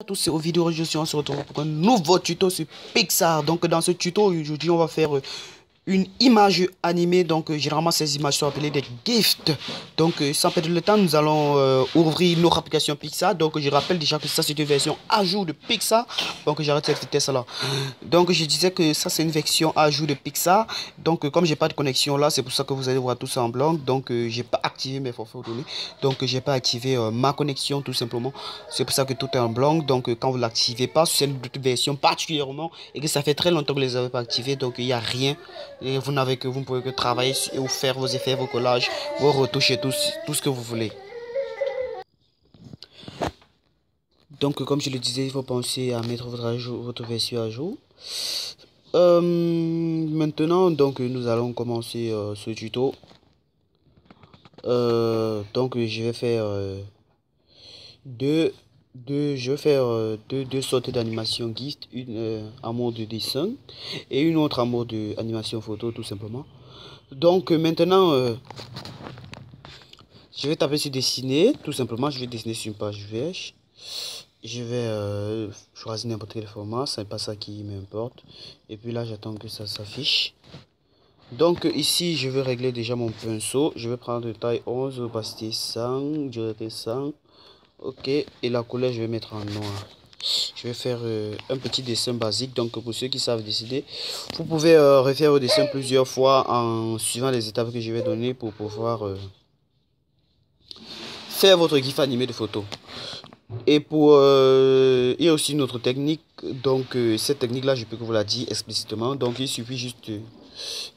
À tous, c'est aux vidéos, on se retrouve pour un nouveau tuto sur Pixar. Donc dans ce tuto aujourd'hui on va faire une image animée. Donc généralement ces images sont appelées des gifs. Donc sans perdre le temps, nous allons ouvrir notre application Pixar. Donc je rappelle déjà que ça c'est une version à jour de Pixar. Donc j'arrête cette vitesse là. Donc je disais que ça c'est une version à jour de Pixar. Donc comme j'ai pas de connexion là, c'est pour ça que vous allez voir tout ça en blanc. Donc j'ai pas activé mes forfaits données. Donc j'ai pas activé ma connexion tout simplement. C'est pour ça que tout est en blanc. Donc quand vous l'activez pas, c'est une version particulièrement et que ça fait très longtemps que vous les avez pas activés. Donc il n'y a rien. Et vous ne pouvez que travailler et faire vos effets, vos collages, vos retouches et tout ce que vous voulez. Donc comme je le disais, il faut penser à mettre votre version à jour. Maintenant, donc nous allons commencer ce tuto. Donc je vais faire deux, je vais faire deux sortes d'animation GIF, une en mode de dessin et une autre en mode d'animation photo tout simplement. Donc maintenant, je vais taper sur dessiner, tout simplement, je vais dessiner sur une page vierge. Je vais choisir n'importe quel format, c'est pas ça qui m'importe. Et puis là, j'attends que ça s'affiche. Donc ici, je vais régler déjà mon pinceau. Je vais prendre taille 11, opacité 100, dureté 100. Ok, et la couleur, je vais mettre en noir. Je vais faire un petit dessin basique. Donc pour ceux qui savent décider, vous pouvez refaire vos dessins plusieurs fois en suivant les étapes que je vais donner pour pouvoir faire votre gif animé de photo. Et pour il y a aussi une autre technique. Donc cette technique là je peux que vous la dire explicitement. Donc il suffit juste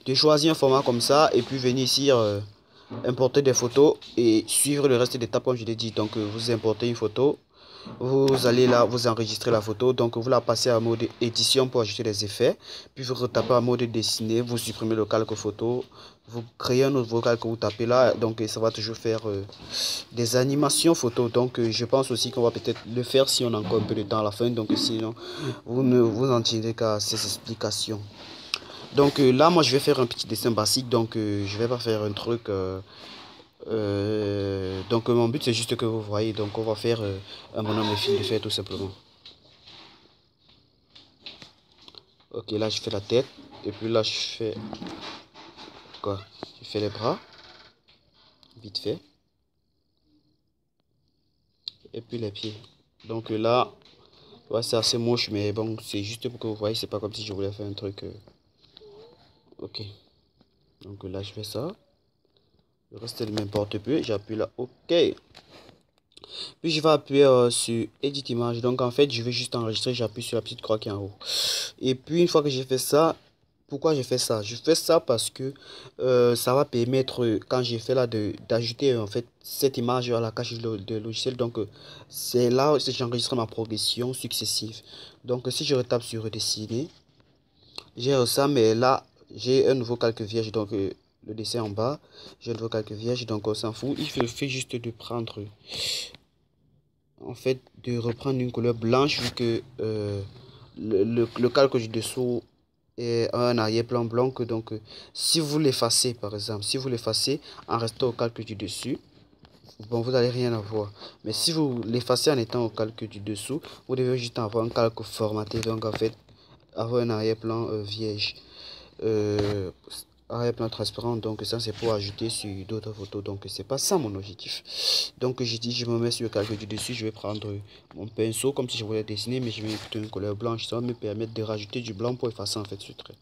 de choisir un format comme ça et puis venir ici importer des photos et suivre le reste des étapes comme je l'ai dit. Donc vous importez une photo, vous allez là, vous enregistrez la photo, donc vous la passez en mode édition pour ajouter des effets, puis vous retapez en mode dessiné, vous supprimez le calque photo, vous créez un nouveau calque que vous tapez là, donc ça va toujours faire des animations photo. Donc je pense aussi qu'on va peut-être le faire si on a encore un peu de temps à la fin, donc sinon vous ne vous en tirez qu'à ces explications. Donc là moi je vais faire un petit dessin basique, donc je vais pas faire un truc donc mon but c'est juste que vous voyez. Donc on va faire un bonhomme de fil de fer tout simplement. Ok, là je fais la tête et puis là je fais quoi, je fais les bras vite fait et puis les pieds. Donc là ouais, c'est assez moche mais bon c'est juste pour que vous voyez, c'est pas comme si je voulais faire un truc ok. Donc là je fais ça, le reste il m'importe peu, j'appuie là ok. Puis je vais appuyer sur Edit Image. Donc en fait, je vais juste enregistrer. J'appuie sur la petite croix qui est en haut. Et puis une fois que j'ai fait ça, pourquoi j'ai fait ça? Je fais ça parce que ça va permettre, quand j'ai fait là, d'ajouter en fait cette image à la cache de logiciel. Donc c'est là que j'enregistre ma progression successive. Donc si je retape sur redessiner, j'ai ça, mais là j'ai un nouveau calque vierge. Donc le dessin en bas, j'ai un nouveau calque vierge. Donc on s'en fout. Il suffit juste de prendre en fait de reprendre une couleur blanche vu que le calque du dessous est un arrière-plan blanc. Donc si vous l'effacez par exemple, si vous l'effacez en restant au calque du dessus, bon vous n'allez rien avoir. Mais si vous l'effacez en étant au calque du dessous, vous devez juste avoir un calque formaté. Donc en fait avoir un arrière-plan vierge. Euh, Arrière-plan transparent, donc ça c'est pour ajouter sur d'autres photos, donc c'est pas ça mon objectif. Donc j'ai dit je me mets sur le calque du dessus, je vais prendre mon pinceau comme si je voulais dessiner, mais je vais mettre une couleur blanche. Ça va me permettre de rajouter du blanc pour effacer en fait ce trait.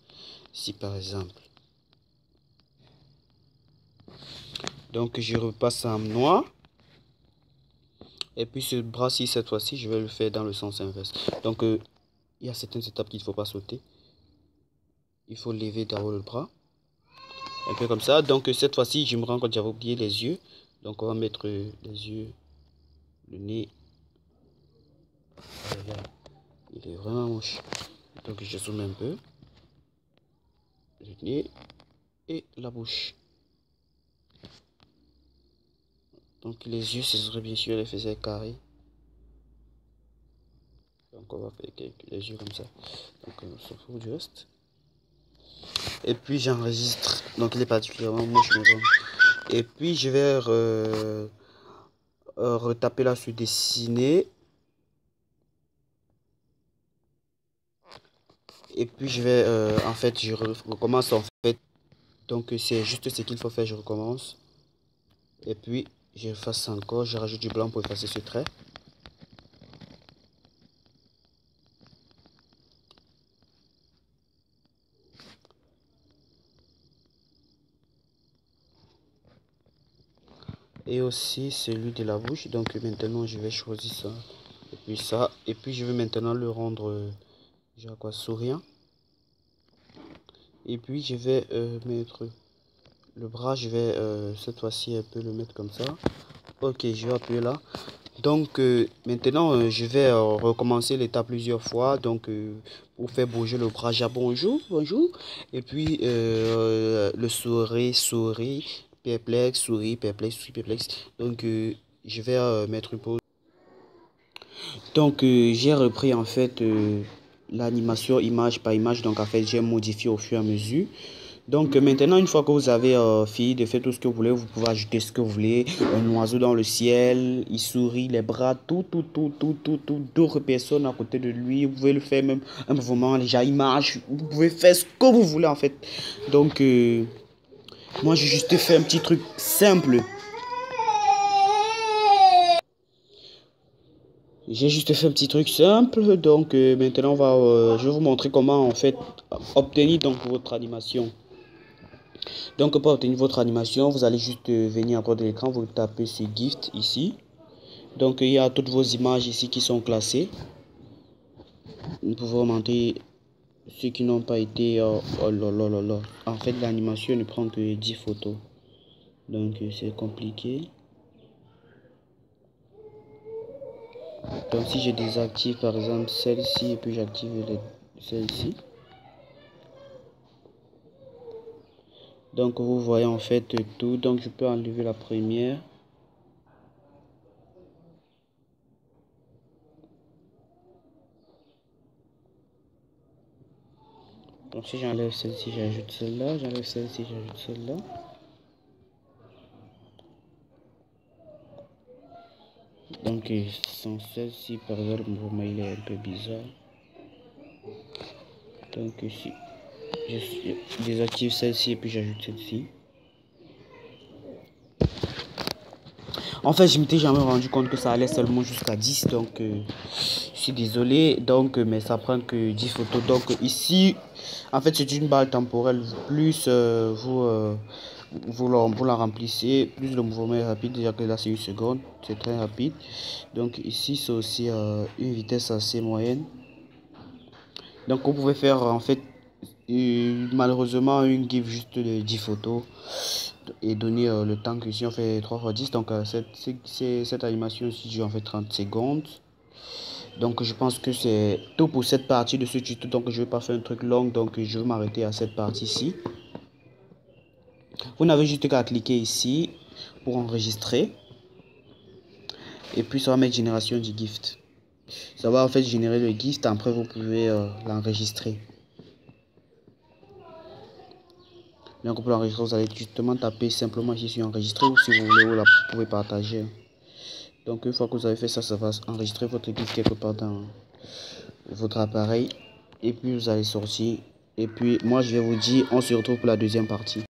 Si par exemple, donc je repasse en noir, et puis ce bras-ci cette fois-ci je vais le faire dans le sens inverse. Donc il y a certaines étapes qu'il ne faut pas sauter. Il faut lever d'abord le bras un peu comme ça. Donc cette fois-ci je me rends compte que j'avais oublié les yeux, donc on va mettre les yeux, le nez. Voilà. Il est vraiment moche, donc je zoome un peu le nez et la bouche. Donc les yeux, ce serait bien sûr les faisait carrés. Donc on va faire les yeux comme ça. Donc on se fout du reste. Et puis j'enregistre. Donc il est particulièrement moche, mais bon. Et puis je vais retaper là sur dessiner. Et puis je vais, en fait, je recommence en fait. Donc c'est juste ce qu'il faut faire, je recommence. Et puis je efface encore, je rajoute du blanc pour effacer ce trait. Et aussi celui de la bouche. Donc maintenant je vais choisir ça. Et puis ça. Et puis je vais maintenant le rendre, quoi, souriant. Et puis je vais mettre le bras, je vais cette fois-ci un peu le mettre comme ça. Ok, je vais appuyer là. Donc maintenant je vais recommencer l'étape plusieurs fois. Donc pour faire bouger le bras, j'ai bonjour, bonjour. Et puis le souris, perplexe, souris, perplexe, souris, perplexe. Donc je vais mettre une pause. Donc j'ai repris en fait l'animation image par image. Donc en fait j'ai modifié au fur et à mesure. Donc maintenant, une fois que vous avez fini de faire tout ce que vous voulez, vous pouvez ajouter ce que vous voulez. Un oiseau dans le ciel, il sourit, les bras, tout. D'autres personnes à côté de lui. Vous pouvez le faire même un mouvement, déjà image. Vous pouvez faire ce que vous voulez en fait. Donc, moi j'ai juste fait un petit truc simple. J'ai juste fait un petit truc simple. Donc maintenant, je vais vous montrer comment en fait obtenir donc votre animation. Donc pour obtenir votre animation, vous allez juste venir à droite de l'écran, vous tapez ce gift ici. Donc il y a toutes vos images ici qui sont classées. Vous pouvez remonter ceux qui n'ont pas été... oh là là là là. En fait l'animation ne prend que 10 photos. Donc c'est compliqué. Donc si je désactive par exemple celle-ci et puis j'active celle-ci. Donc vous voyez en fait tout. Donc je peux enlever la première. Donc si j'enlève celle-ci, j'ajoute celle-là. J'enlève celle-ci, j'ajoute celle-là. Donc sans celle-ci, par exemple, le mouvement il est un peu bizarre. Donc ici, je désactive celle-ci et puis j'ajoute celle-ci. En fait, je m'étais jamais rendu compte que ça allait seulement jusqu'à 10. Donc, je suis désolé. Donc, mais ça prend que 10 photos. Donc, ici, en fait, c'est une balle temporelle. Plus vous la remplissez, plus le mouvement est rapide. Déjà que là, c'est une seconde. C'est très rapide. Donc, ici, c'est aussi une vitesse assez moyenne. Donc, vous pouvez faire, en fait, malheureusement, une GIF juste de 10 photos. Et donner le temps que si on fait 3 x 10, donc cette animation ici dure en fait 30 secondes. Donc je pense que c'est tout pour cette partie de ce tuto. Donc je vais pas faire un truc long, donc je vais m'arrêter à cette partie-ci. Vous n'avez juste qu'à cliquer ici pour enregistrer. Et puis ça va mettre génération du gift. Ça va en fait générer le gift, après vous pouvez l'enregistrer. Donc pour l'enregistrer, vous allez justement taper simplement ici sur enregistrer, ou si vous voulez, vous pouvez partager. Donc une fois que vous avez fait ça, ça va enregistrer votre GIF quelque part dans votre appareil. Et puis vous allez sortir. Et puis moi je vais vous dire, on se retrouve pour la deuxième partie.